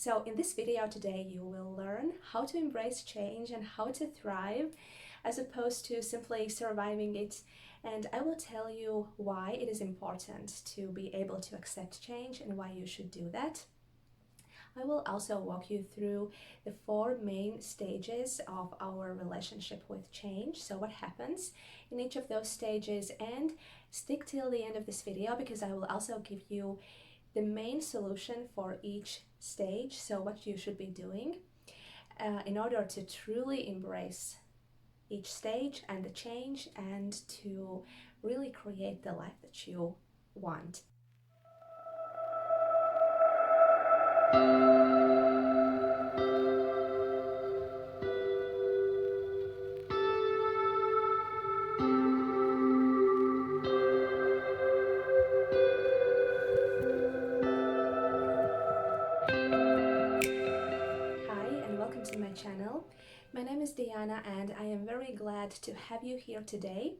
So in this video today you will learn how to embrace change and how to thrive as opposed to simply surviving it, and I will tell you why it is important to be able to accept change and why you should do that. I will also walk you through the 4 main stages of our relationship with change, so what happens in each of those stages, and stick till the end of this video because I will also give you the main solution for each stage, so what you should be doing in order to truly embrace each stage and the change and to really create the life that you want. To my channel. My name is Diana and I am very glad to have you here today.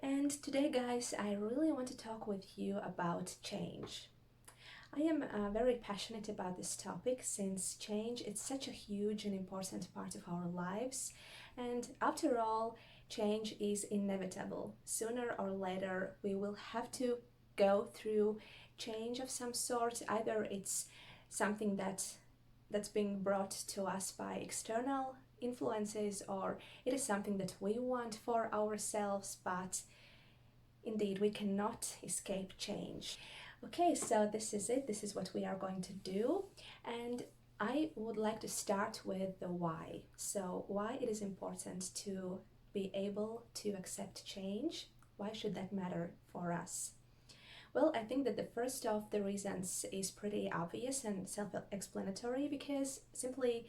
And today, guys, I really want to talk with you about change. I am very passionate about this topic since change is such a huge and important part of our lives, and after all, change is inevitable. Sooner or later we will have to go through change of some sort. Either it's something that's being brought to us by external influences, or it is something that we want for ourselves, but indeed we cannot escape change. Okay, so this is it. This is what we are going to do, and I would like to start with the why. So why it is important to be able to accept change. Why should that matter for us? Well, I think that the first of the reasons is pretty obvious and self-explanatory, because simply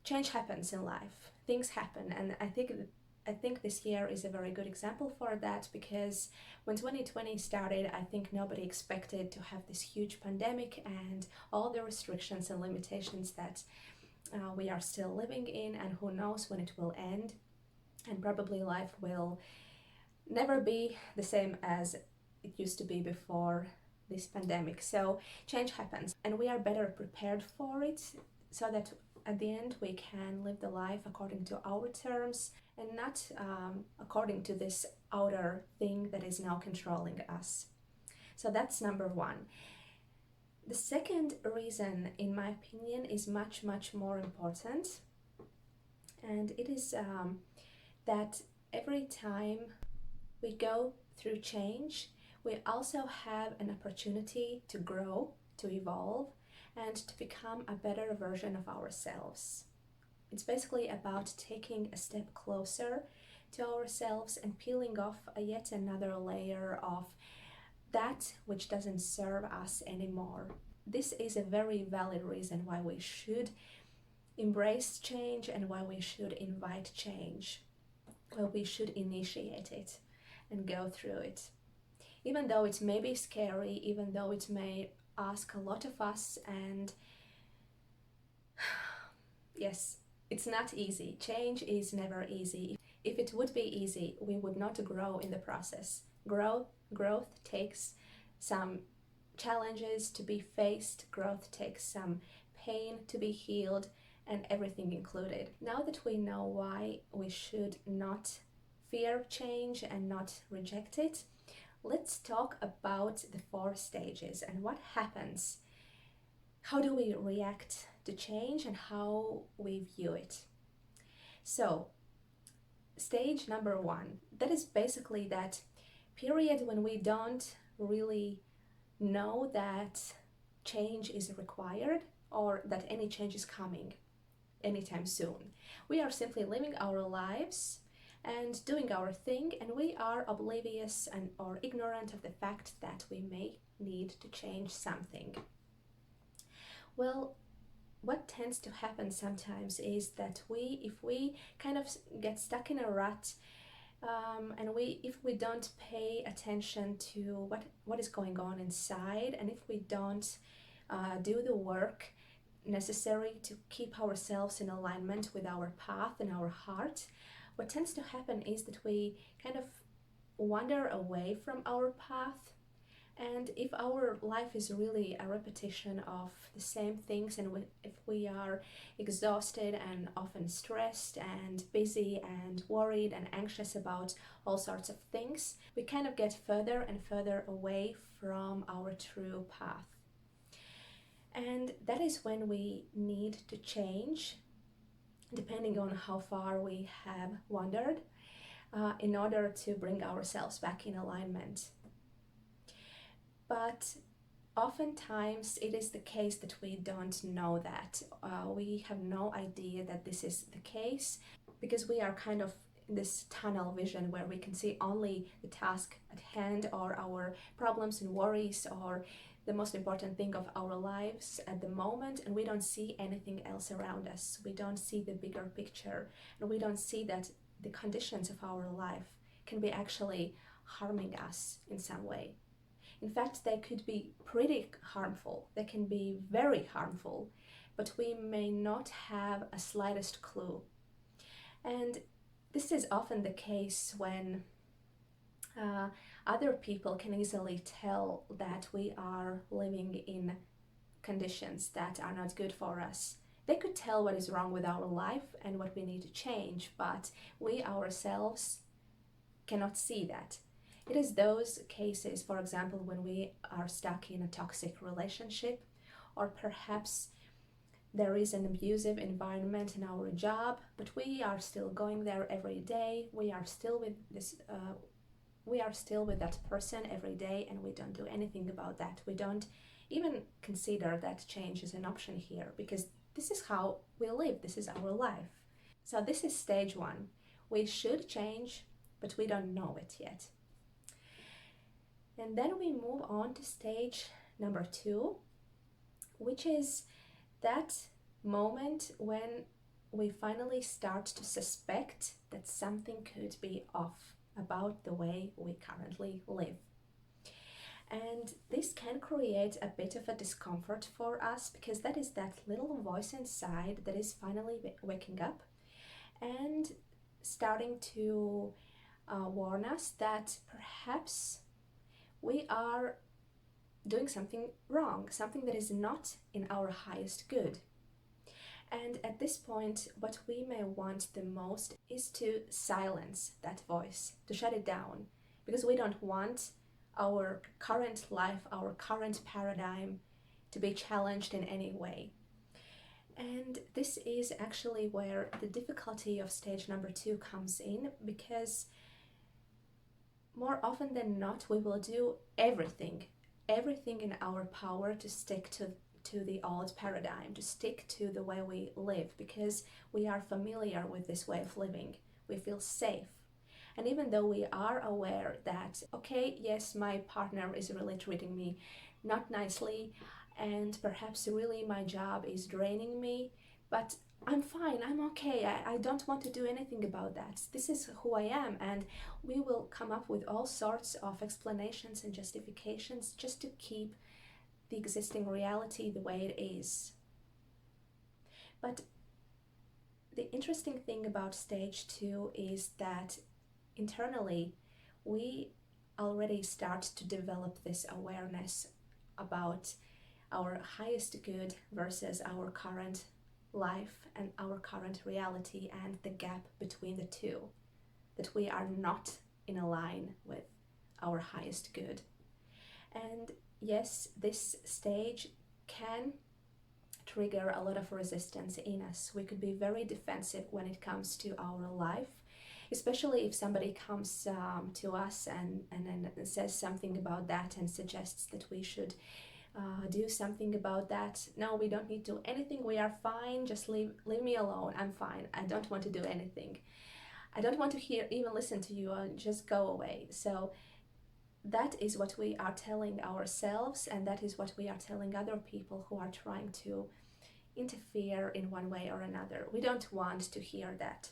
change happens in life. Things happen, and I think this year is a very good example for that, because when 2020 started, I think nobody expected to have this huge pandemic and all the restrictions and limitations that we are still living in, and who knows when it will end, and probably life will never be the same as it used to be before this pandemic. So change happens and we are better prepared for it, so that at the end we can live the life according to our terms and not according to this outer thing that is now controlling us. So that's number one. The second reason, in my opinion, is much more important, and it is that every time we go through change, we also have an opportunity to grow, to evolve, and to become a better version of ourselves. It's basically about taking a step closer to ourselves and peeling off yet another layer of that which doesn't serve us anymore. This is a very valid reason why we should embrace change and why we should invite change. Well, we should initiate it and go through it. Even though it may be scary, even though it may ask a lot of us, and yes, it's not easy. Change is never easy. If it would be easy, we would not grow in the process. Growth takes some challenges to be faced, growth takes some pain to be healed, and everything included. Now that we know why we should not fear change and not reject it, let's talk about the 4 stages and what happens. How do we react to change and how we view it? So, stage number 1, that is basically that period when we don't really know that change is required or that any change is coming anytime soon. We are simply living our lives and doing our thing, and we are oblivious and or ignorant of the fact that we may need to change something. Well, what tends to happen sometimes is that if we kind of get stuck in a rut, and if we don't pay attention to what is going on inside, and if we don't do the work necessary to keep ourselves in alignment with our path and our heart, what tends to happen is that we kind of wander away from our path, And if our life is really a repetition of the same things, and if we are exhausted and often stressed and busy and worried and anxious about all sorts of things, we kind of get further and further away from our true path. And that is when we need to change, depending on how far we have wandered, in order to bring ourselves back in alignment. But oftentimes it is the case that we don't know that. We have no idea that this is the case because we are kind of in this tunnel vision where we can see only the task at hand or our problems and worries or the most important thing of our lives at the moment, and we don't see anything else around us. We don't see the bigger picture, and we don't see that the conditions of our life can be actually harming us in some way. In fact, they could be pretty harmful. They can be very harmful, but we may not have a slightest clue. And this is often the case when other people can easily tell that we are living in conditions that are not good for us. They could tell what is wrong with our life and what we need to change, but we ourselves cannot see that. It is those cases, for example, when we are stuck in a toxic relationship, or perhaps there is an abusive environment in our job, but we are still going there every day. We are still with that person every day, and we don't do anything about that. We don't even consider that change is an option here, because this is how we live. This is our life. So this is stage one. We should change, but we don't know it yet. And then we move on to stage number 2, which is that moment when we finally start to suspect that something could be off about the way we currently live. And this can create a bit of a discomfort for us, because that is that little voice inside that is finally waking up and starting to warn us that perhaps we are doing something wrong, something that is not in our highest good. And at this point, what we may want the most is to silence that voice, to shut it down, because we don't want our current life, our current paradigm to be challenged in any way. And this is actually where the difficulty of stage number 2 comes in, because more often than not, we will do everything in our power to stick to the old paradigm, to stick to the way we live, because we are familiar with this way of living. We feel safe. And even though we are aware that, okay, yes, my partner is really treating me not nicely, and perhaps really my job is draining me, but I'm fine, I'm okay, I don't want to do anything about that. This is who I am, and we will come up with all sorts of explanations and justifications just to keep the existing reality the way it is. But the interesting thing about stage 2 is that internally we already start to develop this awareness about our highest good versus our current life and our current reality, and the gap between the two, that we are not in a line with our highest good. And yes, this stage can trigger a lot of resistance in us. We could be very defensive when it comes to our life, especially if somebody comes to us and says something about that and suggests that we should do something about that. No, we don't need to do anything. We are fine. Just leave me alone. I'm fine. I don't want to do anything. I don't want to even listen to you. Just go away. So that is what we are telling ourselves, and that is what we are telling other people who are trying to interfere in one way or another. We don't want to hear that.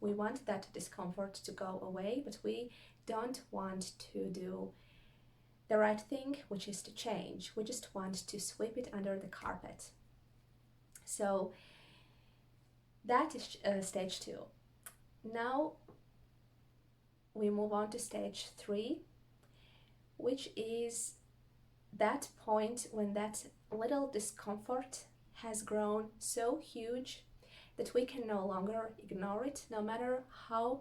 We want that discomfort to go away, but we don't want to do the right thing, which is to change. We just want to sweep it under the carpet. So that is stage 2. Now we move on to stage 3, which is that point when that little discomfort has grown so huge that we can no longer ignore it, no matter how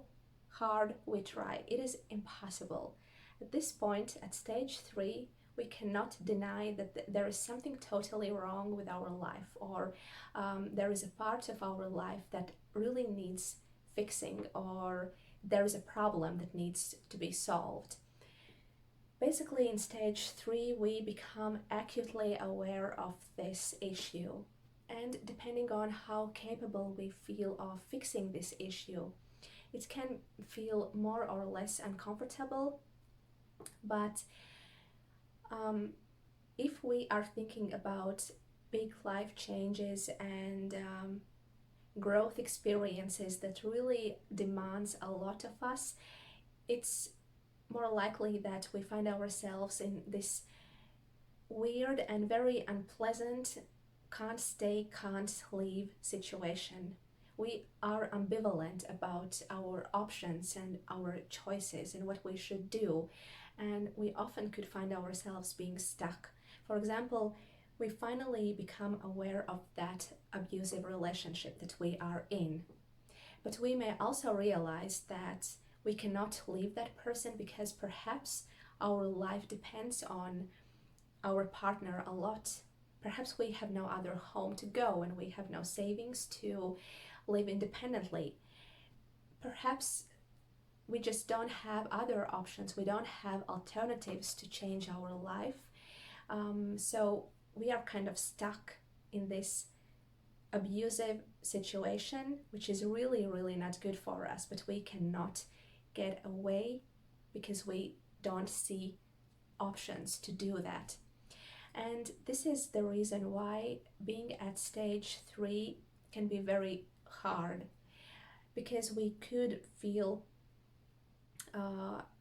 hard we try. It is impossible. At this point, at stage 3, we cannot deny that there is something totally wrong with our life, or there is a part of our life that really needs fixing, or there is a problem that needs to be solved. Basically, in stage 3, we become acutely aware of this issue. And depending on how capable we feel of fixing this issue, it can feel more or less uncomfortable. But if we are thinking about big life changes and growth experiences that really demands a lot of us, it's more likely that we find ourselves in this weird and very unpleasant can't stay, can't leave situation. We are ambivalent about our options and our choices and what we should do, and we often could find ourselves being stuck. For example, we finally become aware of that abusive relationship that we are in, but we may also realize that we cannot leave that person because perhaps our life depends on our partner a lot. Perhaps we have no other home to go and we have no savings to live independently. Perhaps we just don't have other options. We don't have alternatives to change our life. So we are kind of stuck in this abusive situation, which is really, really not good for us, but we cannot get away because we don't see options to do that. And this is the reason why being at stage 3 can be very hard, because we could feel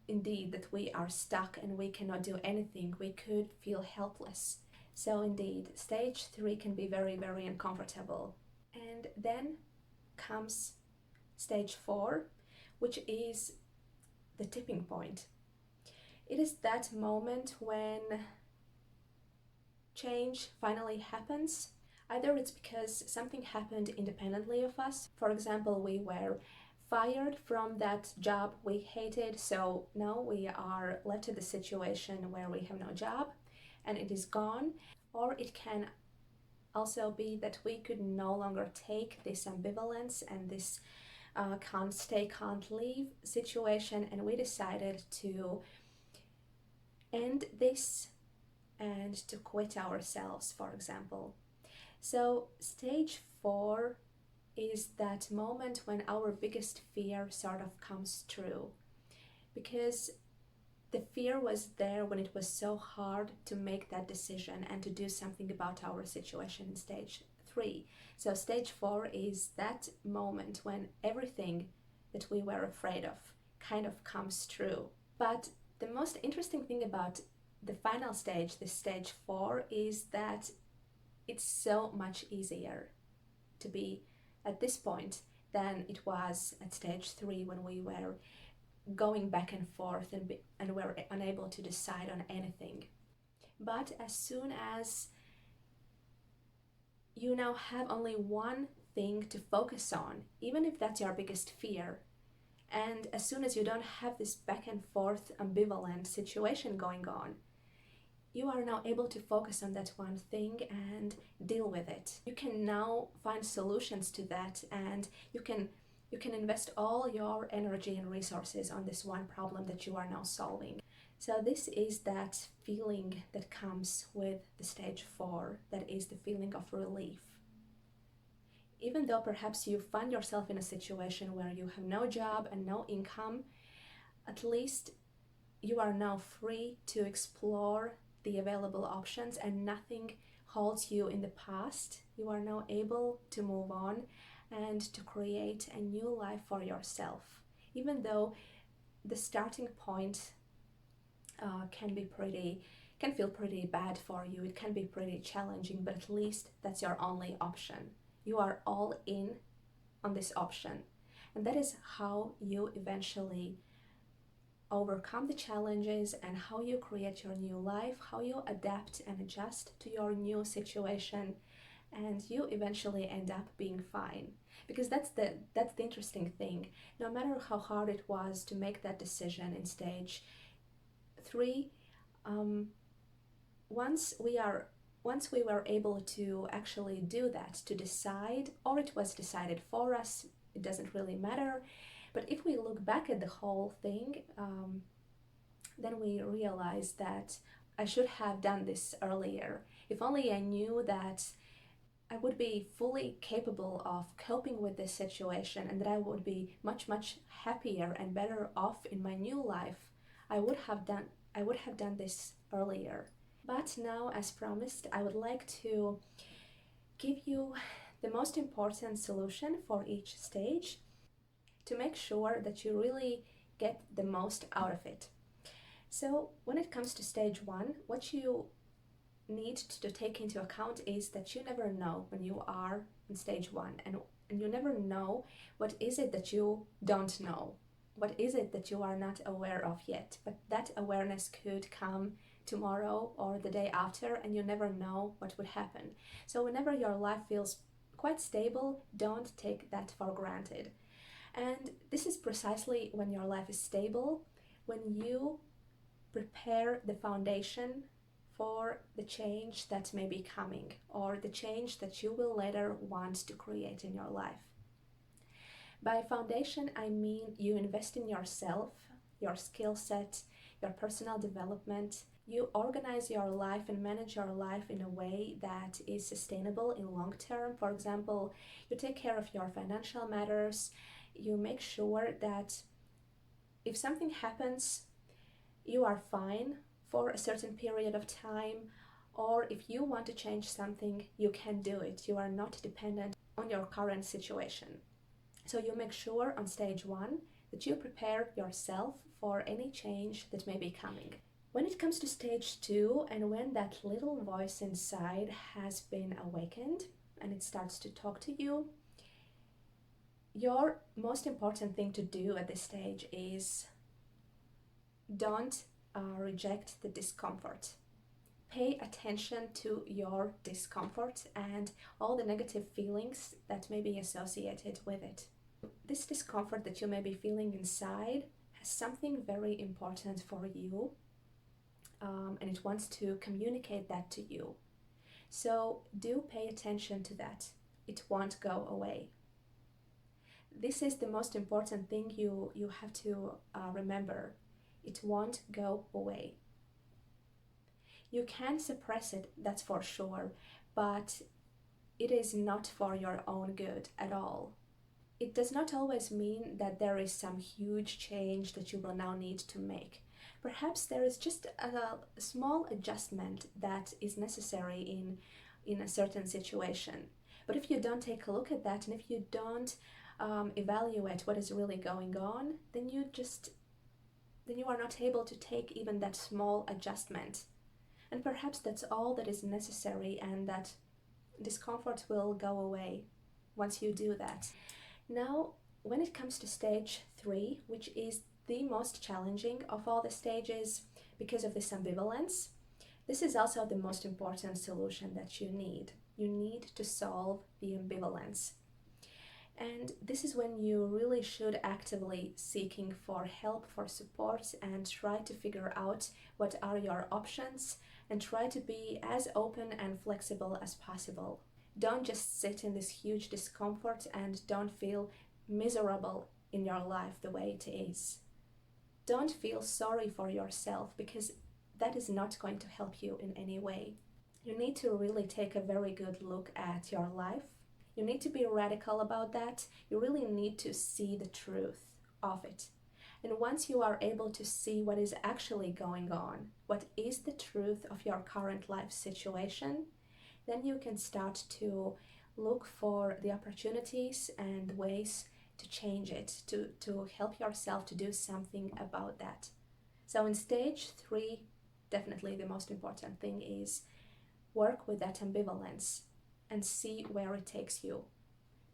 indeed that we are stuck and we cannot do anything. We could feel helpless. So indeed, stage 3 can be very, very uncomfortable. And then comes stage 4, which is the tipping point. It is that moment when change finally happens. Either it's because something happened independently of us. For example, we were fired from that job we hated, so now we are left to the situation where we have no job and it is gone. Or it can also be that we could no longer take this ambivalence and this can't stay, can't leave situation, and we decided to end this and to quit ourselves, for example. So stage 4 is that moment when our biggest fear sort of comes true, because the fear was there when it was so hard to make that decision and to do something about our situation in stage 3. So stage 4 is that moment when everything that we were afraid of kind of comes true. But the most interesting thing about the final stage, this stage 4, is that it's so much easier to be at this point than it was at stage 3, when we were going back and forth and were unable to decide on anything. But as soon as you now have only one thing to focus on, even if that's your biggest fear, and as soon as you don't have this back and forth ambivalent situation going on, you are now able to focus on that one thing and deal with it. You can now find solutions to that, and you can invest all your energy and resources on this one problem that you are now solving. So this is that feeling that comes with the stage 4, that is the feeling of relief. Even though perhaps you find yourself in a situation where you have no job and no income, at least you are now free to explore the available options and nothing holds you in the past. You are now able to move on and to create a new life for yourself. Even though the starting point can feel pretty bad for you, it can be pretty challenging, but at least that's your only option. You are all in on this option, and that is how you eventually overcome the challenges and how you create your new life, how you adapt and adjust to your new situation, and you eventually end up being fine. Because that's the interesting thing. No matter how hard it was to make that decision in stage 3, um, once we were able to actually do that, to decide, or it was decided for us, it doesn't really matter. But if we look back at the whole thing, then we realize that I should have done this earlier. If only I knew that I would be fully capable of coping with this situation and that I would be much, much happier and better off in my new life, I would have done this earlier. But now, as promised, I would like to give you the most important solution for each stage to make sure that you really get the most out of it. So when it comes to stage 1, what you need to take into account is that you never know when you are in stage 1, and you never know what is it that you don't know, what is it that you are not aware of yet. But that awareness could come tomorrow or the day after, and you never know what would happen. So whenever your life feels quite stable, don't take that for granted. And this is precisely when your life is stable, when you prepare the foundation for the change that may be coming, or the change that you will later want to create in your life. By foundation, I mean you invest in yourself, your skill set, your personal development. You organize your life and manage your life in a way that is sustainable in long term. For example, you take care of your financial matters. You make sure that if something happens, you are fine for a certain period of time, or if you want to change something, you can do it. You are not dependent on your current situation. So you make sure on stage 1 that you prepare yourself for any change that may be coming. When it comes to stage 2, and when that little voice inside has been awakened and it starts to talk to you, your most important thing to do at this stage is don't reject the discomfort. Pay attention to your discomfort and all the negative feelings that may be associated with it. This discomfort that you may be feeling inside has something very important for you, and it wants to communicate that to you. So do pay attention to that. It won't go away. This is the most important thing you have to remember. It won't go away. You can suppress it, that's for sure, but it is not for your own good at all. It does not always mean that there is some huge change that you will now need to make. Perhaps there is just a small adjustment that is necessary in a certain situation. But if you don't take a look at that, and if you don't evaluate what is really going on, then you are not able to take even that small adjustment. And perhaps that's all that is necessary, and that discomfort will go away once you do that. Now, when it comes to stage 3, which is the most challenging of all the stages because of this ambivalence, this is also the most important solution that you need. You need to solve the ambivalence. And this is when you really should actively seeking for help, for support, and try to figure out what are your options, and try to be as open and flexible as possible. Don't just sit in this huge discomfort and don't feel miserable in your life the way it is. Don't feel sorry for yourself, because that is not going to help you in any way. You need to really take a very good look at your life. You need to be radical about that. You really need to see the truth of it. And once you are able to see what is actually going on, what is the truth of your current life situation, then you can start to look for the opportunities and ways to change it, to help yourself to do something about that. So in stage 3, definitely the most important thing is work with that ambivalence and see where it takes you.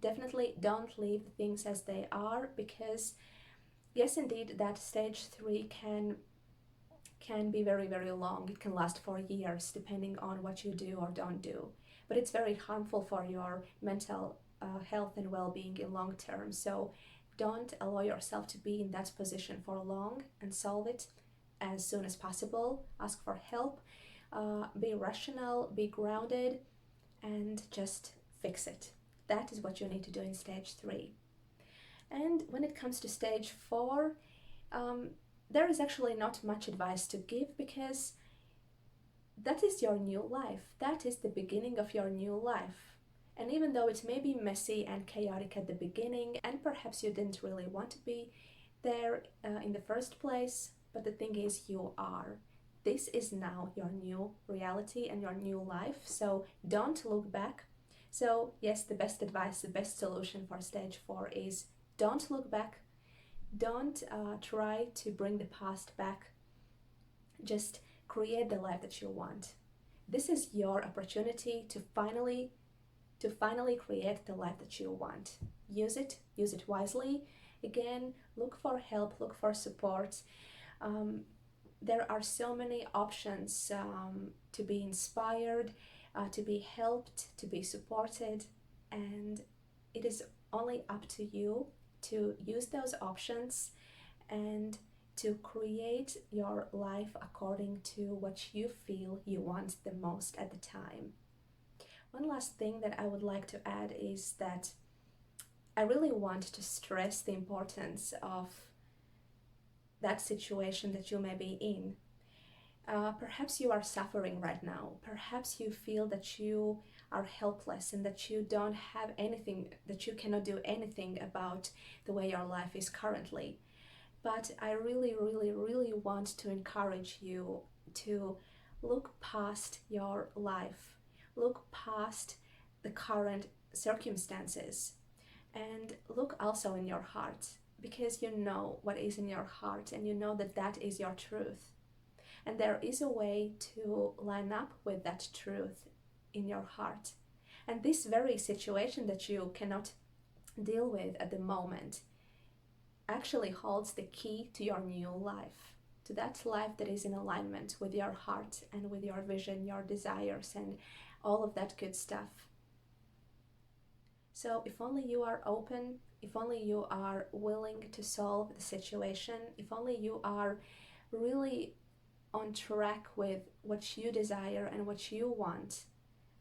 Definitely don't leave things as they are, because Yes, indeed, that stage 3 can be very, very long. It can last for years depending on what you do or don't do. But it's very harmful for your mental health and well-being in long term. So don't allow yourself to be in that position for long, and solve it as soon as possible. Ask for help. Be rational, be grounded, and just fix it. That is what you need to do in stage 3. And when it comes to stage 4, um, there is actually not much advice to give, because that is your new life. That is the beginning of your new life. And even though it may be messy and chaotic at the beginning, and perhaps you didn't really want to be there in the first place, but the thing is, you are. This is now your new reality and your new life, so don't look back. So, yes, the best advice, the best solution for stage 4 is don't look back. Don't try to bring the past back. Just create the life that you want. This is your opportunity to finally create the life that you want. Use it wisely. Again, look for help, look for support. There are so many options to be inspired, to be helped, to be supported, and it is only up to you to use those options and to create your life according to what you feel you want the most at the time. One last thing that I would like to add is that I really want to stress the importance of that situation that you may be in. Perhaps you are suffering right now. Perhaps you feel that you are helpless and that you don't have anything, that you cannot do anything about the way your life is currently. But I really, really, really want to encourage you to look past your life, look past the current circumstances, and look also in your heart, because you know what is in your heart and you know that that is your truth. And there is a way to line up with that truth in your heart. And this very situation that you cannot deal with at the moment actually holds the key to your new life, to that life that is in alignment with your heart and with your vision, your desires, and all of that good stuff. So if only you are open, if only you are willing to solve the situation, if only you are really on track with what you desire and what you want,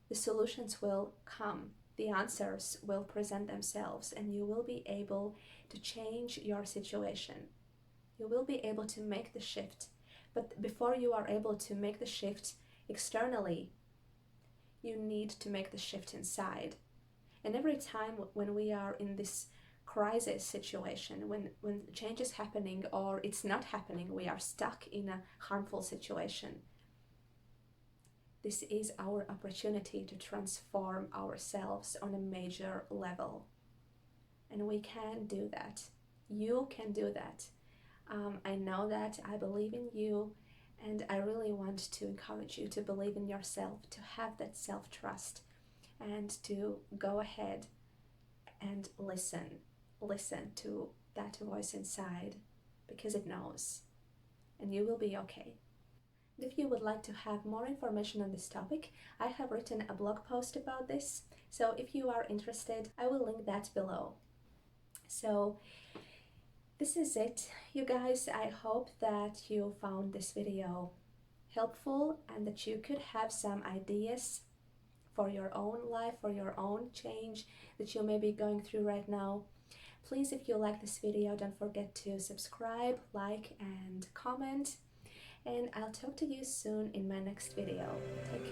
the solutions will come, the answers will present themselves, and you will be able to change your situation. You will be able to make the shift. But before you are able to make the shift externally, you need to make the shift inside. And every time when we are in this crisis situation, when change is happening or it's not happening, we are stuck in a harmful situation, this is our opportunity to transform ourselves on a major level. And we can do that. You can do that. I know that. I believe in you. And I really want to encourage you to believe in yourself, to have that self-trust, and to go ahead and listen to that voice inside, because it knows, and you will be okay. If you would like to have more information on this topic, I have written a blog post about this, so if you are interested, I will link that below. So this is it, you guys. I hope that you found this video helpful and that you could have some ideas for your own life, for your own change that you may be going through right now. Please, if you like this video, don't forget to subscribe, like, and comment. And I'll talk to you soon in my next video. Take